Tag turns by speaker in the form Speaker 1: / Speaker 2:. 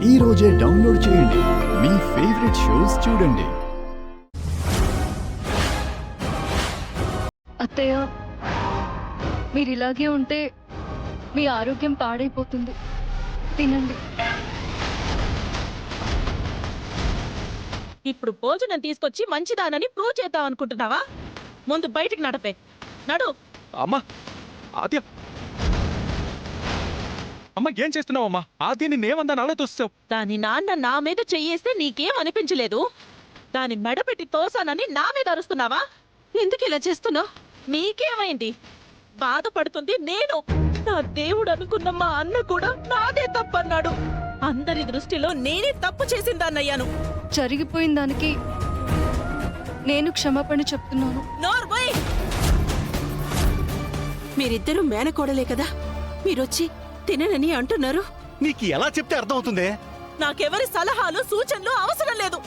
Speaker 1: ఈ రోజే డౌన్లోడ్ చేయండి. మీ ఫేవరెట్ షోస్ చూడండి.
Speaker 2: అత్తయ్య, మీరు ఇలాగే ఉంటే మీ ఆరోగ్యం పాడైపోతుంది. తినండి.
Speaker 3: ఇప్పుడు భోజనం తీసుకొచ్చి మంచిదానని ప్రూవ్ చేద్దాం అనుకుంటున్నావా? ముందు బయటికి నడపే. నడు.
Speaker 4: అమ్మా ఆద్య, అమ్మ ఏం చేస్తున్నావమ్మా? ఆద్య నిన్నేమందని అలా తోస్తావు?
Speaker 3: దాని నాన్న నా మీద చెయ్యేస్తే నీకేం అనిపించలేదు? దాని మెడపెట్టి తోసానని నా మీద అరుస్తున్నావా? ఎందుకు ఇలా చేస్తున్నావు? నీకేమైంది? బాధపడుతుంది నేను. నా దేవుడు అనుకున్న మా అన్న కూడా నాదే తప్పన్నాడు. అందరి దృష్టిలో నేనే తప్పు చేసిందాన్నయ్యాను.
Speaker 2: జరిగిపోయిన దానికి నేను క్షమాపణ చెప్తున్నాను.
Speaker 3: నోర్మోయ్!
Speaker 5: మీరిద్దరూ మేనకోడలే కదా, మీరొచ్చి తిననని అంటున్నారు.
Speaker 6: నీకు ఎలా చెప్తే అర్థమవుతుందే?
Speaker 3: నాకెవరి సలహాలు సూచనలు అవసరం లేదు.